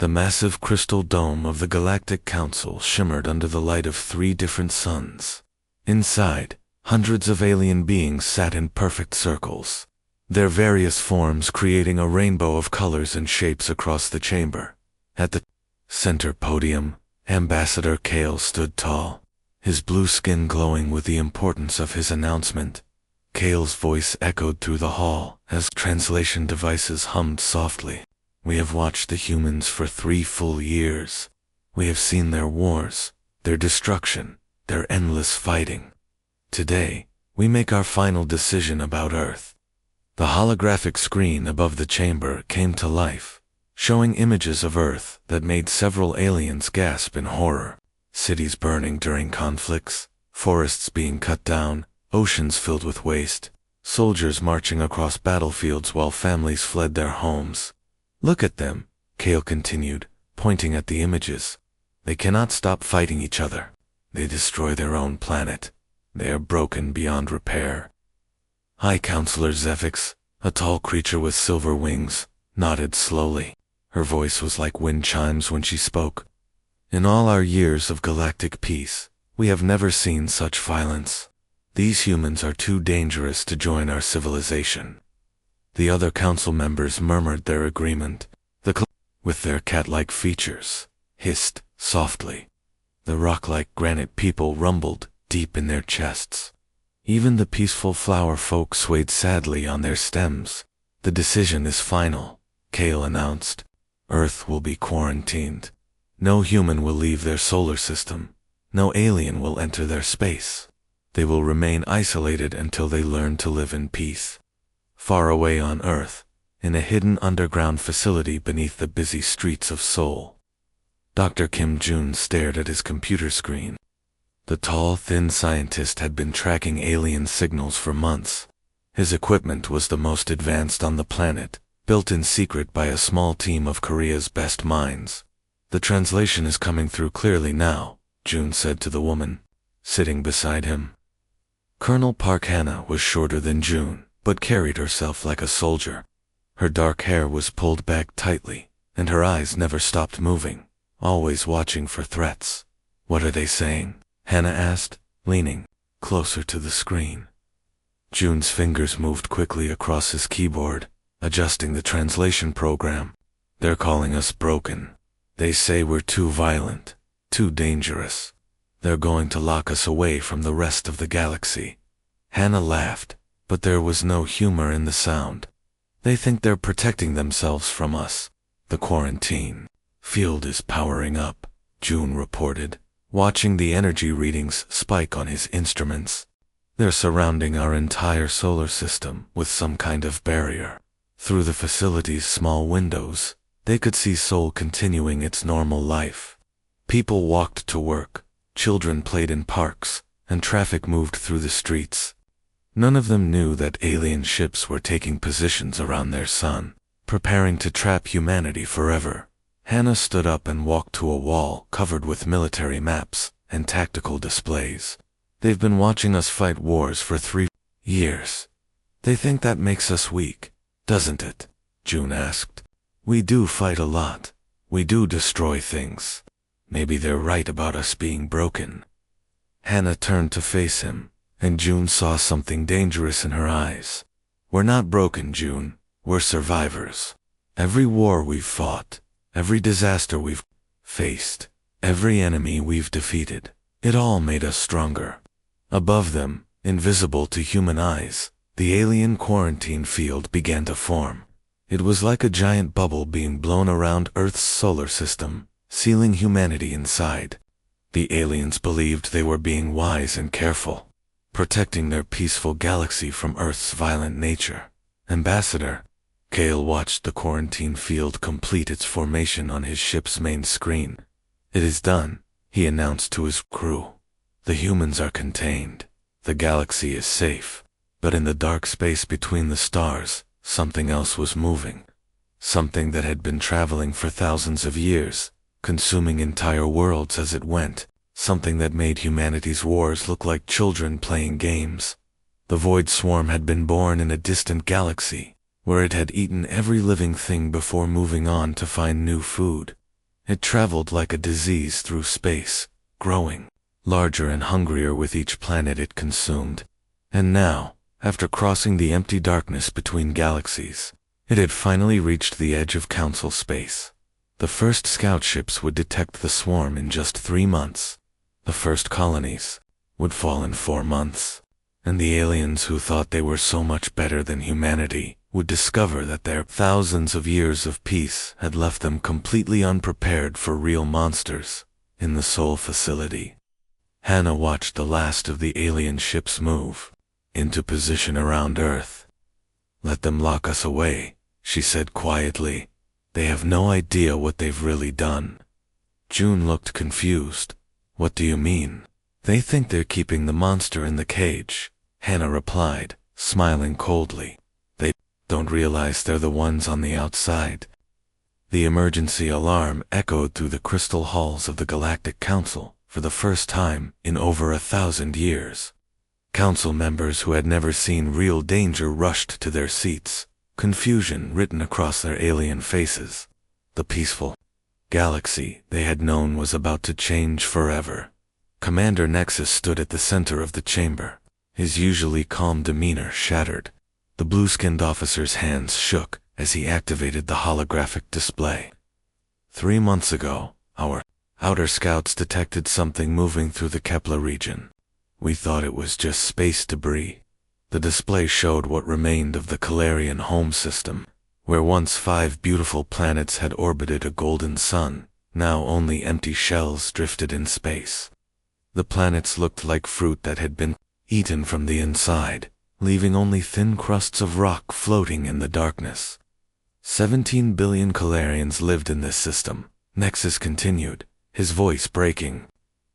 The massive crystal dome of the Galactic Council shimmered under the light of 3 different suns. Inside, hundreds of alien beings sat in perfect circles, their various forms creating a rainbow of colors and shapes across the chamber. At the center podium, Ambassador Kale stood tall, his blue skin glowing with the importance of his announcement. Kale's voice echoed through the hall as translation devices hummed softly. We have watched the humans for 3 full years. We have seen their wars, their destruction, their endless fighting. Today, we make our final decision about Earth. The holographic screen above the chamber came to life, showing images of Earth that made several aliens gasp in horror. Cities burning during conflicts, forests being cut down, oceans filled with waste, soldiers marching across battlefields while families fled their homes. Look at them, Kale continued, pointing at the images. They cannot stop fighting each other. They destroy their own planet. They are broken beyond repair. High Counselor Zephyx, a tall creature with silver wings, nodded slowly. Her voice was like wind chimes when she spoke. In all our years of galactic peace, we have never seen such violence. These humans are too dangerous to join our civilization. The other council members murmured their agreement. With their cat-like features, hissed softly. The rock-like granite people rumbled deep in their chests. Even the peaceful flower folk swayed sadly on their stems. The decision is final, Kale announced. Earth will be quarantined. No human will leave their solar system. No alien will enter their space. They will remain isolated until they learn to live in peace. Far away on Earth, in a hidden underground facility beneath the busy streets of Seoul. Dr. Kim Jun stared at his computer screen. The tall, thin scientist had been tracking alien signals for months. His equipment was the most advanced on the planet, built in secret by a small team of Korea's best minds. The translation is coming through clearly now, Jun said to the woman, sitting beside him. Colonel Park Hannah was shorter than Jun, but carried herself like a soldier. Her dark hair was pulled back tightly, and her eyes never stopped moving, always watching for threats. What are they saying? Hannah asked, leaning closer to the screen. Jun's fingers moved quickly across his keyboard, adjusting the translation program. They're calling us broken. They say we're too violent, too dangerous. They're going to lock us away from the rest of the galaxy. Hannah laughed, but there was no humor in the sound. They think they're protecting themselves from us. The quarantine field is powering up, Jun reported, watching the energy readings spike on his instruments. They're surrounding our entire solar system with some kind of barrier. Through the facility's small windows, they could see Seoul continuing its normal life. People walked to work, children played in parks, and traffic moved through the streets. None of them knew that alien ships were taking positions around their sun, preparing to trap humanity forever. Hannah stood up and walked to a wall covered with military maps and tactical displays. They've been watching us fight wars for 3 years. They think that makes us weak, doesn't it? Jun asked. We do fight a lot. We do destroy things. Maybe they're right about us being broken. Hannah turned to face him, and Jun saw something dangerous in her eyes. We're not broken, Jun. We're survivors. Every war we've fought, every disaster we've faced, every enemy we've defeated, it all made us stronger. Above them, invisible to human eyes, the alien quarantine field began to form. It was like a giant bubble being blown around Earth's solar system, sealing humanity inside. The aliens believed they were being wise and careful, protecting their peaceful galaxy from Earth's violent nature. Ambassador, Kale watched the quarantine field complete its formation on his ship's main screen. It is done, he announced to his crew. The humans are contained. The galaxy is safe. But in the dark space between the stars, something else was moving. Something that had been traveling for thousands of years, consuming entire worlds as it went. Something that made humanity's wars look like children playing games. The Void Swarm had been born in a distant galaxy, where it had eaten every living thing before moving on to find new food. It traveled like a disease through space, growing larger and hungrier with each planet it consumed. And now, after crossing the empty darkness between galaxies, it had finally reached the edge of Council space. The first scout ships would detect the swarm in just 3 months. The first colonies would fall in 4 months. And the aliens who thought they were so much better than humanity would discover that their thousands of years of peace had left them completely unprepared for real monsters in the Sol facility. Hannah watched the last of the alien ships move into position around Earth. "Let them lock us away," she said quietly. "They have no idea what they've really done." June looked confused. "What do you mean?" "They think they're keeping the monster in the cage," Hannah replied, smiling coldly. "They don't realize they're the ones on the outside." The emergency alarm echoed through the crystal halls of the Galactic Council for the first time in over 1,000 years. Council members who had never seen real danger rushed to their seats, confusion written across their alien faces. The peaceful galaxy they had known was about to change forever. Commander Nexus stood at the center of the chamber, his usually calm demeanor shattered. The blue-skinned officer's hands shook as he activated the holographic display. 3 months ago, our outer scouts detected something moving through the Kepler region. We thought it was just space debris. The display showed what remained of the Calarian home system, where once 5 beautiful planets had orbited a golden sun. Now only empty shells drifted in space. The planets looked like fruit that had been eaten from the inside, leaving only thin crusts of rock floating in the darkness. 17 billion Calarians lived in this system, Nexus continued, his voice breaking.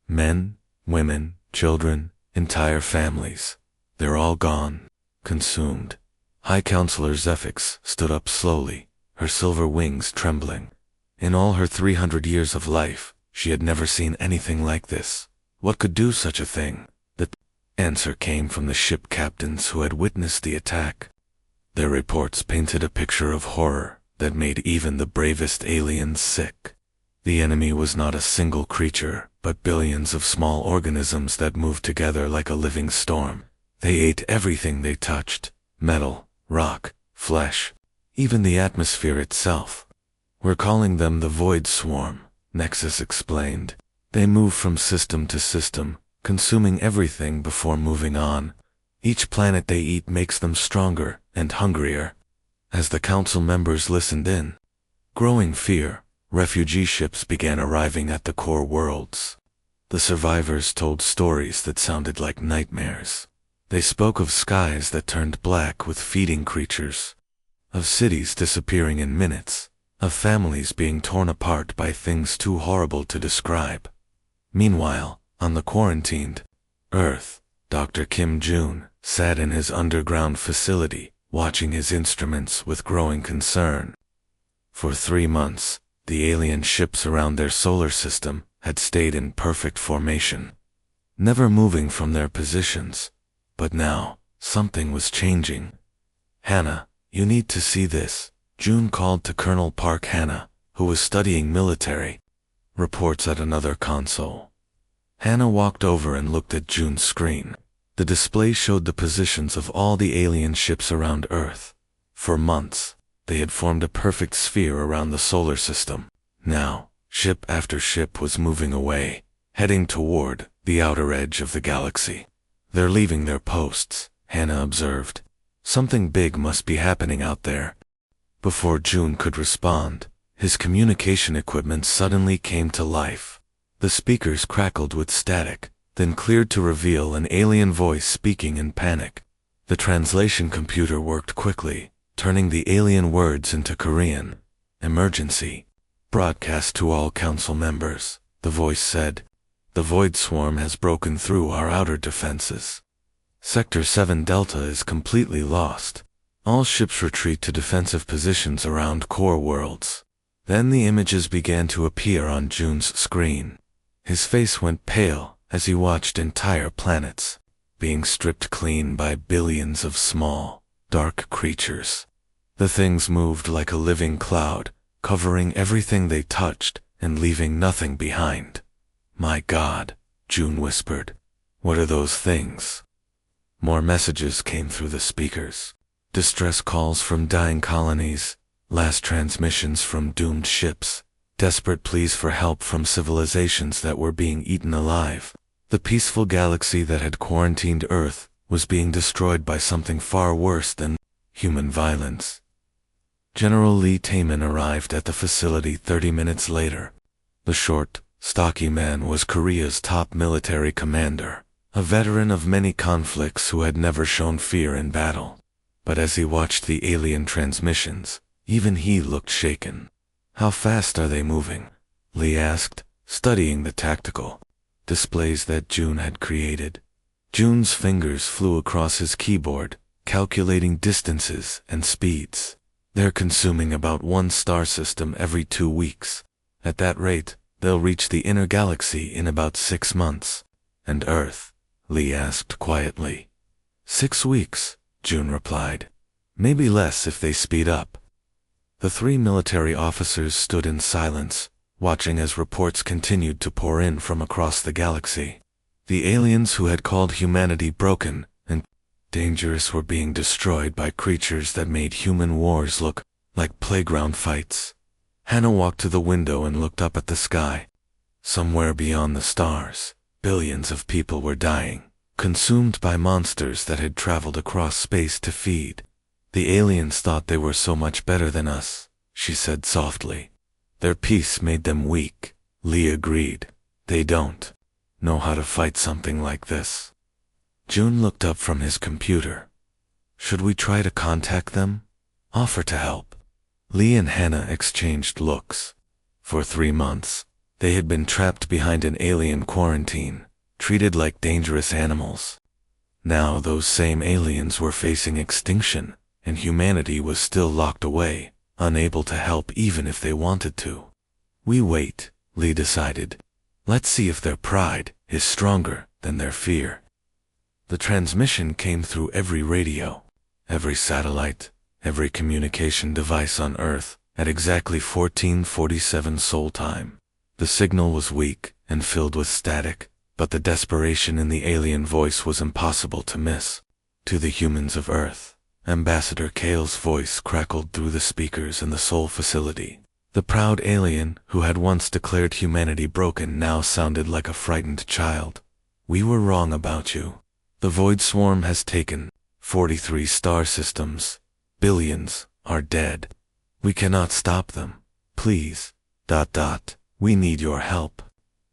Men, women, children, entire families. They're all gone, consumed. High Counselor Zephix stood up slowly, her silver wings trembling. In all her 300 years of life, she had never seen anything like this. What could do such a thing? The answer came from the ship captains who had witnessed the attack. Their reports painted a picture of horror that made even the bravest aliens sick. The enemy was not a single creature, but billions of small organisms that moved together like a living storm. They ate everything they touched: metal, rock, flesh, even the atmosphere itself. "We're calling them the Void Swarm," Nexus explained. "They move from system to system, consuming everything before moving on. Each planet they eat makes them stronger and hungrier." As the council members listened in, growing fear, refugee ships began arriving at the core worlds. The survivors told stories that sounded like nightmares. They spoke of skies that turned black with feeding creatures, of cities disappearing in minutes, of families being torn apart by things too horrible to describe. Meanwhile, on the quarantined Earth, Dr. Kim Jun sat in his underground facility, watching his instruments with growing concern. For 3 months, the alien ships around their solar system had stayed in perfect formation, never moving from their positions. But now, something was changing. "Hannah, you need to see this," June called to Colonel Park Hannah, who was studying military reports at another console. Hannah walked over and looked at June's screen. The display showed the positions of all the alien ships around Earth. For months, they had formed a perfect sphere around the solar system. Now, ship after ship was moving away, heading toward the outer edge of the galaxy. "They're leaving their posts," Hannah observed. "Something big must be happening out there." Before June could respond, his communication equipment suddenly came to life. The speakers crackled with static, then cleared to reveal an alien voice speaking in panic. The translation computer worked quickly, turning the alien words into Korean. "Emergency. Broadcast to all council members," the voice said. "The Void Swarm has broken through our outer defenses. Sector 7 Delta is completely lost. All ships retreat to defensive positions around core worlds." Then the images began to appear on June's screen. His face went pale as he watched entire planets being stripped clean by billions of small, dark creatures. The things moved like a living cloud, covering everything they touched, and leaving nothing behind. My God, June whispered. What are those things? More messages came through the speakers. Distress calls from dying colonies, last transmissions from doomed ships, desperate pleas for help from civilizations that were being eaten alive. The peaceful galaxy that had quarantined Earth was being destroyed by something far worse than human violence. General Lee Taman arrived at the facility 30 minutes later. The short, stocky man was Korea's top military commander, a veteran of many conflicts who had never shown fear in battle. But as he watched the alien transmissions, even he looked shaken. How fast are they moving? Lee asked, studying the tactical displays that June had created. June's fingers flew across his keyboard, calculating distances and speeds. They're consuming about one star system every 2 weeks. At that rate, they'll reach the inner galaxy in about 6 months. And Earth? Lee asked quietly. 6 weeks, June replied. Maybe less if they speed up. The 3 military officers stood in silence, watching as reports continued to pour in from across the galaxy. The aliens who had called humanity broken and dangerous were being destroyed by creatures that made human wars look like playground fights. Hannah walked to the window and looked up at the sky. Somewhere beyond the stars, billions of people were dying, consumed by monsters that had traveled across space to feed. The aliens thought they were so much better than us, she said softly. Their peace made them weak, Lee agreed. They don't know how to fight something like this. June looked up from his computer. Should we try to contact them? Offer to help? Lee and Hannah exchanged looks. For 3 months, they had been trapped behind an alien quarantine, treated like dangerous animals. Now those same aliens were facing extinction, and humanity was still locked away, unable to help even if they wanted to. We wait, Lee decided. Let's see if their pride is stronger than their fear. The transmission came through every radio, every satellite, every communication device on Earth at exactly 14:47 Seoul time. The signal was weak and filled with static, but the desperation in the alien voice was impossible to miss. To the humans of Earth, Ambassador Kale's voice crackled through the speakers in the Seoul facility. The proud alien who had once declared humanity broken now sounded like a frightened child. We were wrong about you. The void swarm has taken 43 star systems. Billions are dead. We cannot stop them. Please. ... We need your help.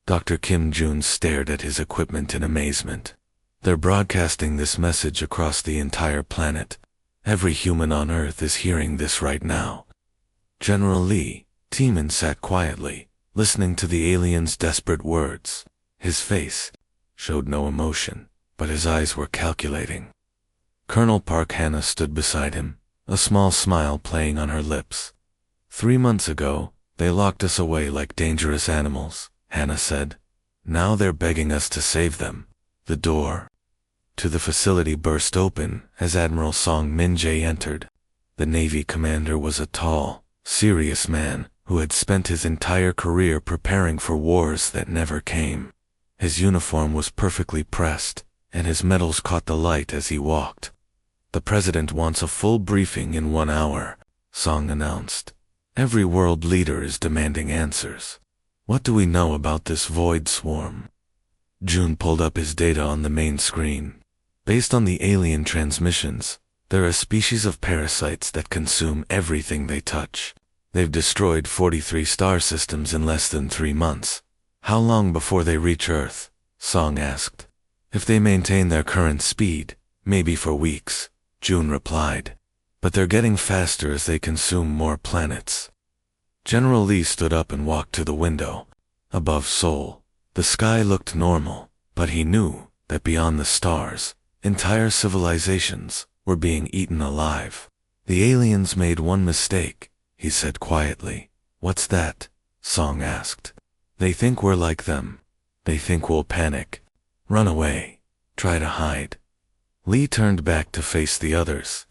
Dr. Kim Jun stared at his equipment in amazement. They're broadcasting this message across the entire planet. Every human on Earth is hearing this right now. General Lee Taman sat quietly, listening to the alien's desperate words. His face showed no emotion, but his eyes were calculating. Colonel Park Hannah stood beside him, a small smile playing on her lips. 3 months ago, they locked us away like dangerous animals, Hannah said. Now they're begging us to save them. The door to the facility burst open as Admiral Song Min-jae entered. The Navy commander was a tall, serious man who had spent his entire career preparing for wars that never came. His uniform was perfectly pressed, and his medals caught the light as he walked. The president wants a full briefing in 1 hour, Song announced. Every world leader is demanding answers. What do we know about this void swarm? June pulled up his data on the main screen. Based on the alien transmissions, they're a species of parasites that consume everything they touch. They've destroyed 43 star systems in less than 3 months. How long before they reach Earth? Song asked. If they maintain their current speed, maybe for weeks, June replied. But they're getting faster as they consume more planets. General Lee stood up and walked to the window. Above Seoul, the sky looked normal, but he knew that beyond the stars, entire civilizations were being eaten alive. The aliens made one mistake, he said quietly. What's that? Song asked. They think we're like them. They think we'll panic, run away, try to hide. Lee turned back to face the others.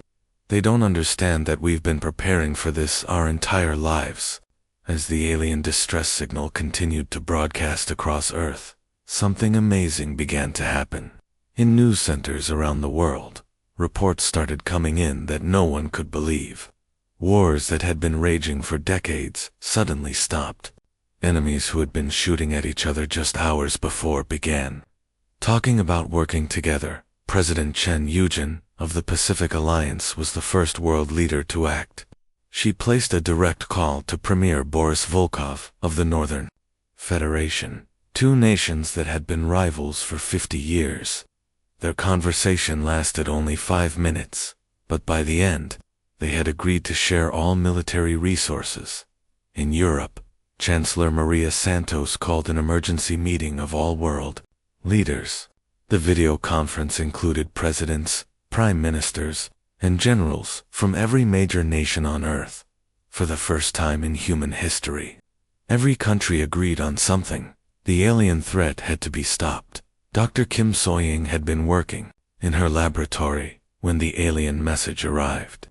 They don't understand that we've been preparing for this our entire lives. As the alien distress signal continued to broadcast across Earth, something amazing began to happen. In news centers around the world, reports started coming in that no one could believe. Wars that had been raging for decades suddenly stopped. Enemies who had been shooting at each other just hours before began talking about working together. President Chen Yujin of the Pacific Alliance was the first world leader to act. She placed a direct call to Premier Boris Volkov of the Northern Federation, two nations that had been rivals for 50 years. Their conversation lasted only 5 minutes, but by the end, they had agreed to share all military resources. In Europe, Chancellor Maria Santos called an emergency meeting of all world leaders. The video conference included presidents, prime ministers, and generals from every major nation on Earth. For the first time in human history, every country agreed on something. The alien threat had to be stopped. Dr. Kim So-ying had been working in her laboratory when the alien message arrived.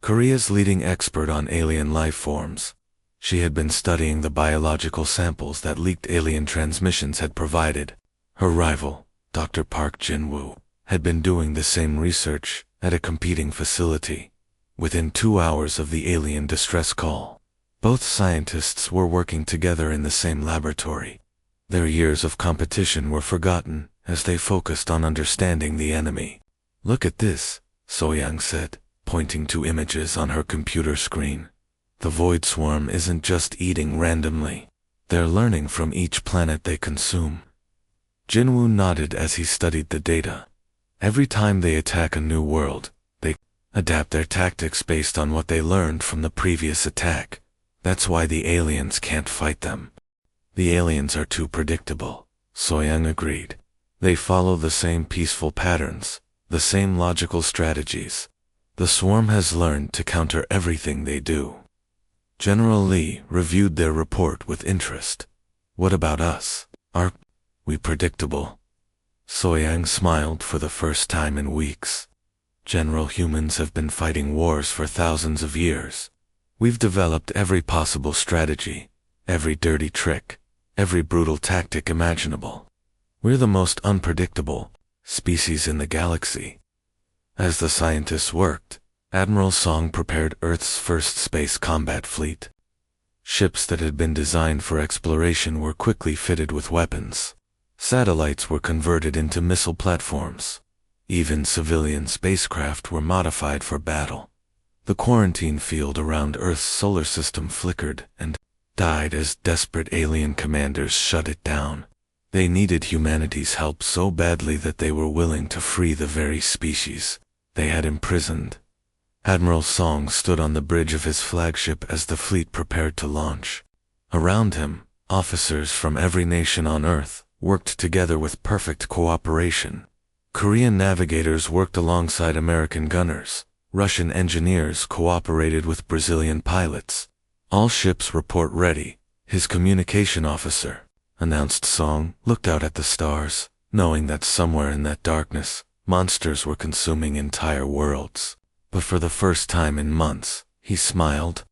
Korea's leading expert on alien life forms, she had been studying the biological samples that leaked alien transmissions had provided. Her rival, Dr. Park Jin-woo, had been doing the same research at a competing facility. Within 2 hours of the alien distress call, both scientists were working together in the same laboratory. Their years of competition were forgotten as they focused on understanding the enemy. "Look at this," So-young said, pointing to images on her computer screen. "The Void Swarm isn't just eating randomly. They're learning from each planet they consume." Jinwoo nodded as he studied the data. Every time they attack a new world, they adapt their tactics based on what they learned from the previous attack. That's why the aliens can't fight them. "The aliens are too predictable," So-young agreed. "They follow the same peaceful patterns, the same logical strategies. The swarm has learned to counter everything they do." General Lee reviewed their report with interest. "What about us? Are we predictable?" So-young smiled for the first time in weeks. "General, humans have been fighting wars for thousands of years. We've developed every possible strategy, every dirty trick, every brutal tactic imaginable. We're the most unpredictable species in the galaxy." As the scientists worked, Admiral Song prepared Earth's first space combat fleet. Ships that had been designed for exploration were quickly fitted with weapons. Satellites were converted into missile platforms. Even civilian spacecraft were modified for battle. The quarantine field around Earth's solar system flickered and died as desperate alien commanders shut it down. They needed humanity's help so badly that they were willing to free the very species they had imprisoned. Admiral Song stood on the bridge of his flagship as the fleet prepared to launch. Around him, officers from every nation on Earth worked together with perfect cooperation. Korean navigators worked alongside American gunners. Russian engineers cooperated with Brazilian pilots. "All ships report ready," his communication officer announced. Song looked out at the stars, knowing that somewhere in that darkness, monsters were consuming entire worlds. But for the first time in months, he smiled.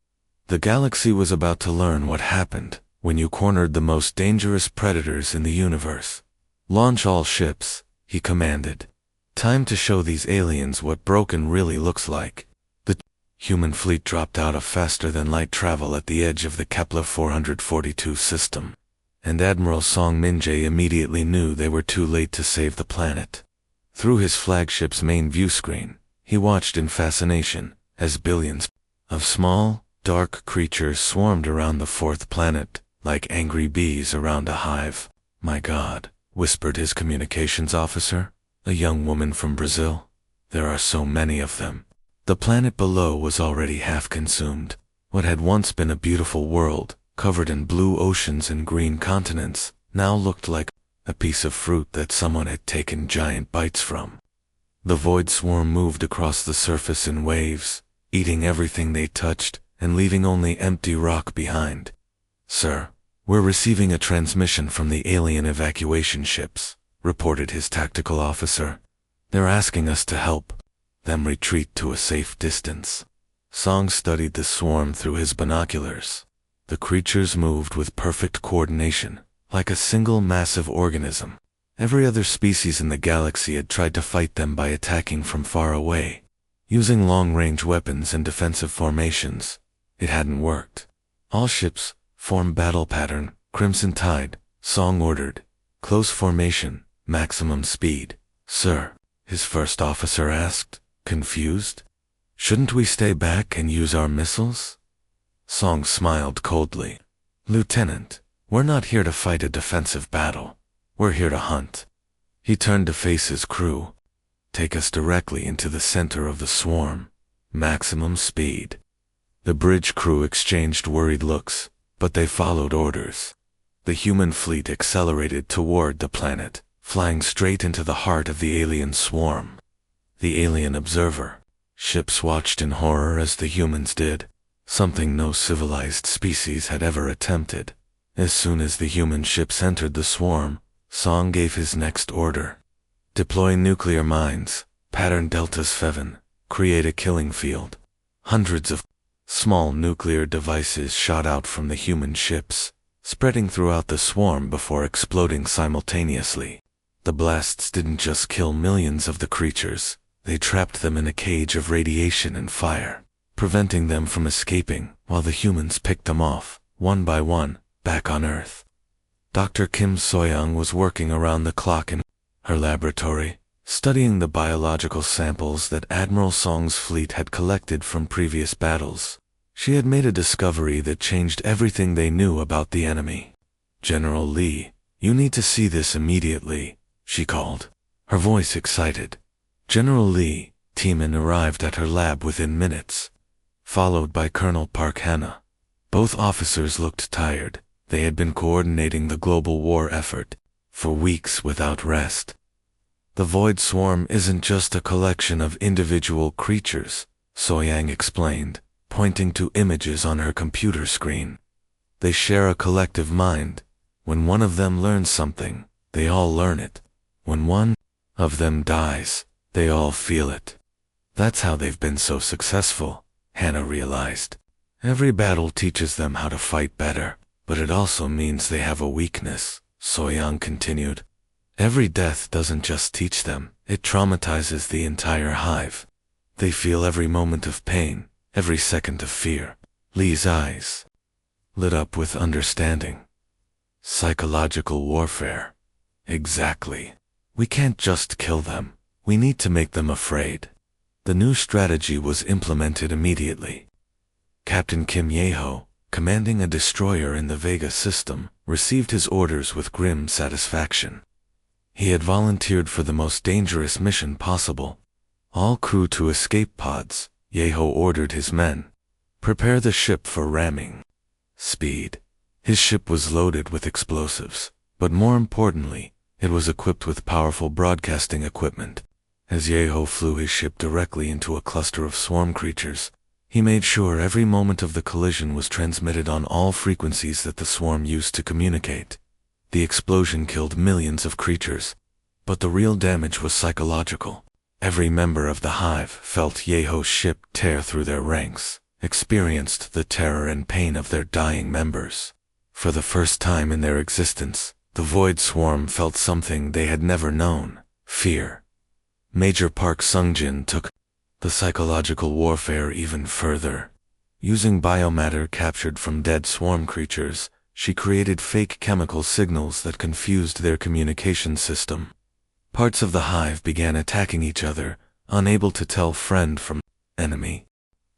The galaxy was about to learn what happened when you cornered the most dangerous predators in the universe. "Launch all ships," he commanded. "Time to show these aliens what broken really looks like." The human fleet dropped out of faster-than-light travel at the edge of the Kepler 442 system. And Admiral Song Min-jae immediately knew they were too late to save the planet. Through his flagship's main view screen, he watched in fascination as billions of small, dark creatures swarmed around the fourth planet, like angry bees around a hive. "My God," whispered his communications officer, a young woman from Brazil. "There are so many of them." The planet below was already half consumed. What had once been a beautiful world, covered in blue oceans and green continents, now looked like a piece of fruit that someone had taken giant bites from. The void swarm moved across the surface in waves, eating everything they touched and leaving only empty rock behind. "Sir, we're receiving a transmission from the alien evacuation ships," reported his tactical officer. "They're asking us to help them retreat to a safe distance." Song studied the swarm through his binoculars. The creatures moved with perfect coordination, like a single massive organism. Every other species in the galaxy had tried to fight them by attacking from far away, using long-range weapons and defensive formations. It hadn't worked. All ships, form battle pattern, Crimson Tide, Song ordered, close formation, maximum speed. Sir, his first officer asked, confused. Shouldn't we stay back and use our missiles? Song smiled coldly. Lieutenant, we're not here to fight a defensive battle. We're here to hunt. He turned to face his crew. Take us directly into the center of the swarm. Maximum speed. The bridge crew exchanged worried looks, but they followed orders. The human fleet accelerated toward the planet, flying straight into the heart of the alien swarm. The alien observer. Ships watched in horror as the humans did, something no civilized species had ever attempted. As soon as the human ships entered the swarm, Song gave his next order. Deploy nuclear mines, pattern Deltas 7, create a killing field. Hundreds of small nuclear devices shot out from the human ships, spreading throughout the swarm before exploding simultaneously. The blasts didn't just kill millions of the creatures, they trapped them in a cage of radiation and fire, preventing them from escaping while the humans picked them off, one by one, back on Earth. Dr. Kim Soyoung was working around the clock in her laboratory, studying the biological samples that Admiral Song's fleet had collected from previous battles. She had made a discovery that changed everything they knew about the enemy. General Lee, you need to see this immediately, she called, her voice excited. General Lee, Teeman arrived at her lab within minutes, followed by Colonel Park Hannah. Both officers looked tired. They had been coordinating the global war effort for weeks without rest. The Void Swarm isn't just a collection of individual creatures, Soyoung explained, pointing to images on her computer screen. They share a collective mind. When one of them learns something, they all learn it. When one of them dies, they all feel it. That's how they've been so successful, Hannah realized. Every battle teaches them how to fight better, but it also means they have a weakness, Soyoung continued. Every death doesn't just teach them, it traumatizes the entire hive. They feel every moment of pain, every second of fear. Lee's eyes lit up with understanding. Psychological warfare. Exactly. We can't just kill them. We need to make them afraid. The new strategy was implemented immediately. Captain Kim Yeho, commanding a destroyer in the Vega system, received his orders with grim satisfaction. He had volunteered for the most dangerous mission possible. All crew to escape pods, Yeho ordered his men. Prepare the ship for ramming. Speed. His ship was loaded with explosives, but more importantly, it was equipped with powerful broadcasting equipment. As Yeho flew his ship directly into a cluster of swarm creatures, he made sure every moment of the collision was transmitted on all frequencies that the swarm used to communicate. The explosion killed millions of creatures, but the real damage was psychological. Every member of the hive felt Yeho's ship tear through their ranks, experienced the terror and pain of their dying members. For the first time in their existence, the Void Swarm felt something they had never known: fear. Major Park Sungjin took the psychological warfare even further. Using biomatter captured from dead swarm creatures, she created fake chemical signals that confused their communication system. Parts of the hive began attacking each other, unable to tell friend from enemy.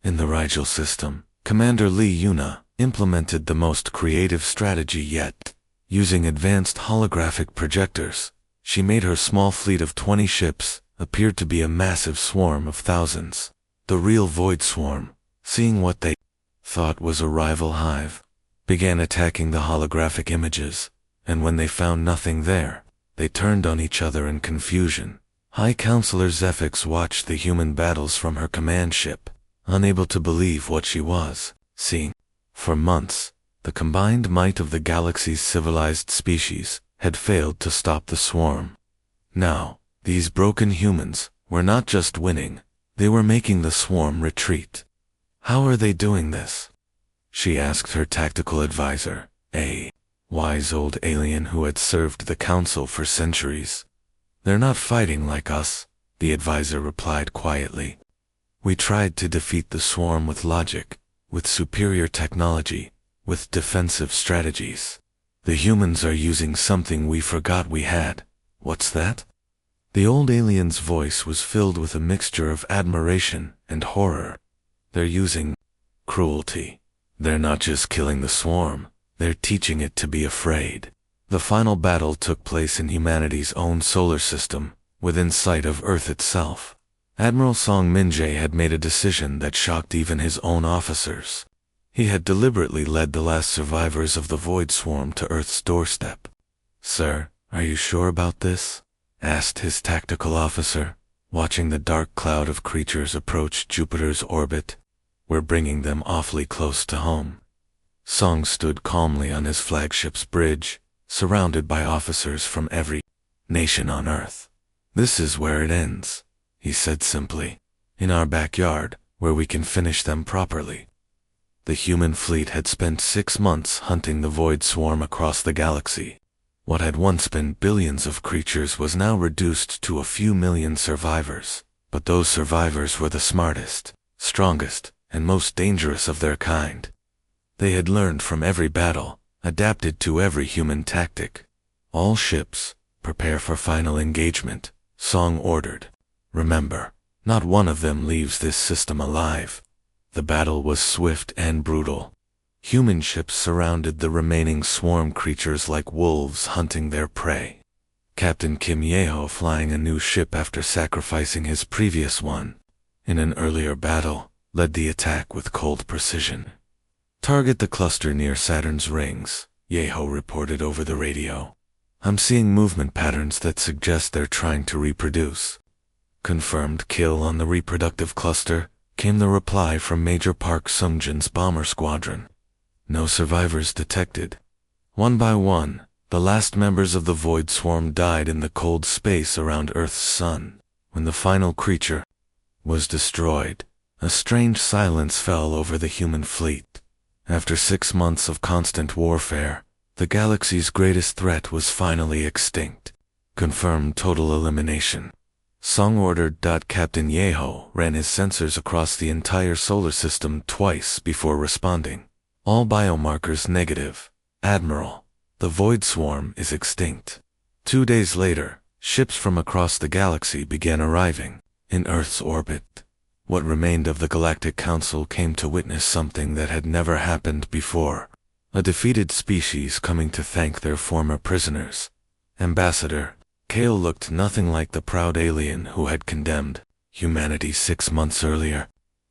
In the Rigel system, Commander Lee Yuna implemented the most creative strategy yet. Using advanced holographic projectors, she made her small fleet of 20 ships appear to be a massive swarm of thousands. The real Void Swarm, seeing what they thought was a rival hive, began attacking the holographic images, and when they found nothing there, they turned on each other in confusion. High Counselor Zephix watched the human battles from her command ship, unable to believe what she was seeing. For months, the combined might of the galaxy's civilized species had failed to stop the swarm. Now, these broken humans were not just winning, they were making the swarm retreat. How are they doing this? she asked her tactical advisor, a wise old alien who had served the Council for centuries. "They're not fighting like us," the advisor replied quietly. "We tried to defeat the swarm with logic, with superior technology, with defensive strategies. The humans are using something we forgot we had." "What's that?" The old alien's voice was filled with a mixture of admiration and horror. "They're using cruelty. They're not just killing the swarm, they're teaching it to be afraid." The final battle took place in humanity's own solar system, within sight of Earth itself. Admiral Song Min-jae had made a decision that shocked even his own officers. He had deliberately led the last survivors of the Void Swarm to Earth's doorstep. "Sir, are you sure about this?" asked his tactical officer, watching the dark cloud of creatures approach Jupiter's orbit. "We're bringing them awfully close to home." Song stood calmly on his flagship's bridge, surrounded by officers from every nation on Earth. "This is where it ends," he said simply. "In our backyard, where we can finish them properly." The human fleet had spent 6 months hunting the Void Swarm across the galaxy. What had once been billions of creatures was now reduced to a few million survivors, but those survivors were the smartest, strongest, and most dangerous of their kind. They had learned from every battle, adapted to every human tactic. "All ships, prepare for final engagement," Song ordered. "Remember, not one of them leaves this system alive." The battle was swift and brutal. Human ships surrounded the remaining swarm creatures like wolves hunting their prey. Captain Kim Yeho, flying a new ship after sacrificing his previous one in an earlier battle, led the attack with cold precision. "Target the cluster near Saturn's rings," Yeho reported over the radio. "I'm seeing movement patterns that suggest they're trying to reproduce." "Confirmed kill on the reproductive cluster," came the reply from Major Park Sungjin's bomber squadron. "No survivors detected." One by one, the last members of the Void Swarm died in the cold space around Earth's sun. When the final creature was destroyed, a strange silence fell over the human fleet. After 6 months of constant warfare, the galaxy's greatest threat was finally extinct. Confirmed total elimination. Song ordered. Captain Yeho ran his sensors across the entire solar system twice before responding. "All biomarkers negative. Admiral, the Void Swarm is extinct." 2 days later, ships from across the galaxy began arriving in Earth's orbit. What remained of the Galactic Council came to witness something that had never happened before. A defeated species coming to thank their former prisoners. Ambassador Kale looked nothing like the proud alien who had condemned humanity 6 months earlier.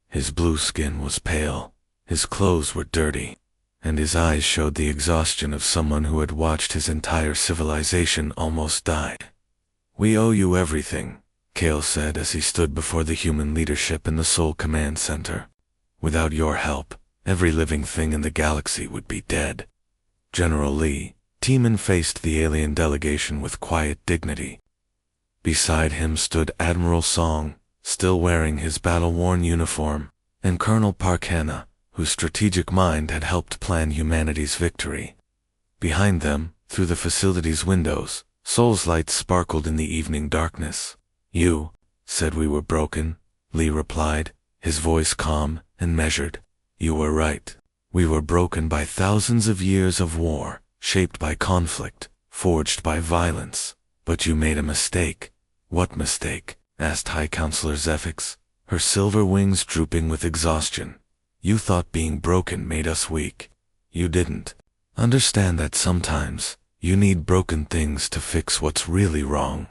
His blue skin was pale, his clothes were dirty, and his eyes showed the exhaustion of someone who had watched his entire civilization almost die. "We owe you everything," Kale said as he stood before the human leadership in the Sol Command Center. "Without your help, every living thing in the galaxy would be dead." General Lee Tiemann faced the alien delegation with quiet dignity. Beside him stood Admiral Song, still wearing his battle-worn uniform, and Colonel Park Hannah, whose strategic mind had helped plan humanity's victory. Behind them, through the facility's windows, Sol's lights sparkled in the evening darkness. "You said we were broken," Lee replied, his voice calm and measured. "You were right. We were broken by thousands of years of war, shaped by conflict, forged by violence. But you made a mistake." "What mistake?" asked High Counselor Zephix, her silver wings drooping with exhaustion. "You thought being broken made us weak. You didn't understand that sometimes you need broken things to fix what's really wrong."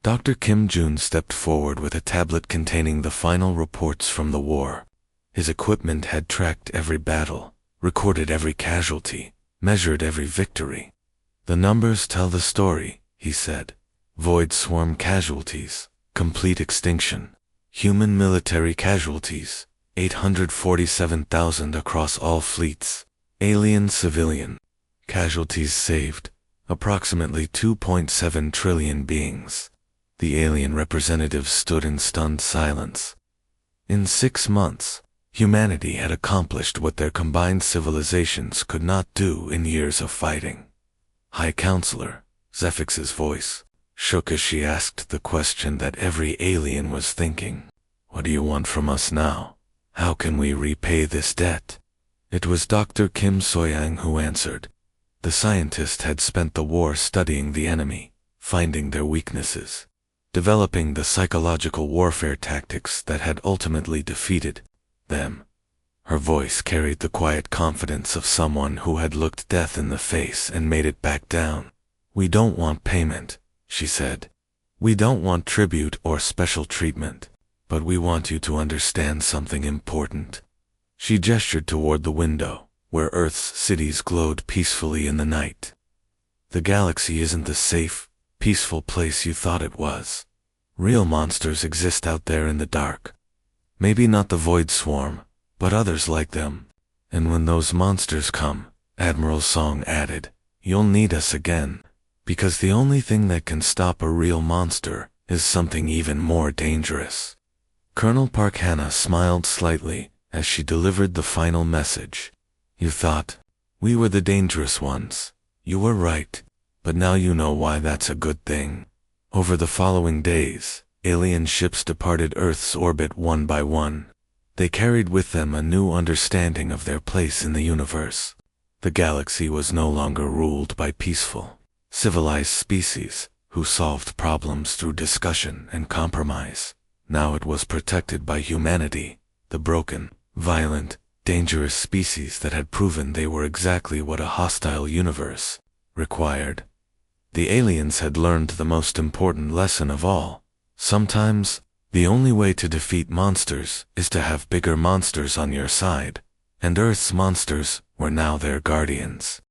Dr. Kim Jun stepped forward with a tablet containing the final reports from the war. His equipment had tracked every battle, recorded every casualty, measured every victory. "The numbers tell the story," he said. "Void Swarm casualties, complete extinction. Human military casualties, 847,000 across all fleets. Alien civilian casualties saved, approximately 2.7 trillion beings." The alien representative stood in stunned silence. "In 6 months, Humanity had accomplished what their combined civilizations could not do in years of fighting. High Counselor, Zephix's voice shook as she asked the question that every alien was thinking. What do you want from us now? How can we repay this debt? It was Dr. Kim Soyang who answered. The scientist had spent the war studying the enemy, finding their weaknesses, developing the psychological warfare tactics that had ultimately defeated them. Her voice carried the quiet confidence of someone who had looked death in the face and made it back down. We don't want payment, she said. We don't want tribute or special treatment, but we want you to understand something important. She gestured toward the window, where Earth's cities glowed peacefully in the night. The galaxy isn't the safe, peaceful place you thought it was. Real monsters exist out there in the dark. Maybe not the Void Swarm, but others like them. And when those monsters come, Admiral Song added, you'll need us again, because the only thing that can stop a real monster is something even more dangerous. Colonel Park Hannah smiled slightly as she delivered the final message. You thought we were the dangerous ones. You were right, but now you know why that's a good thing. Over the following days, alien ships departed Earth's orbit one by one. They carried with them a new understanding of their place in the universe. The galaxy was no longer ruled by peaceful, civilized species who solved problems through discussion and compromise. Now it was protected by humanity, the broken, violent, dangerous species that had proven they were exactly what a hostile universe required. The aliens had learned the most important lesson of all. Sometimes, the only way to defeat monsters is to have bigger monsters on your side, and Earth's monsters were now their guardians.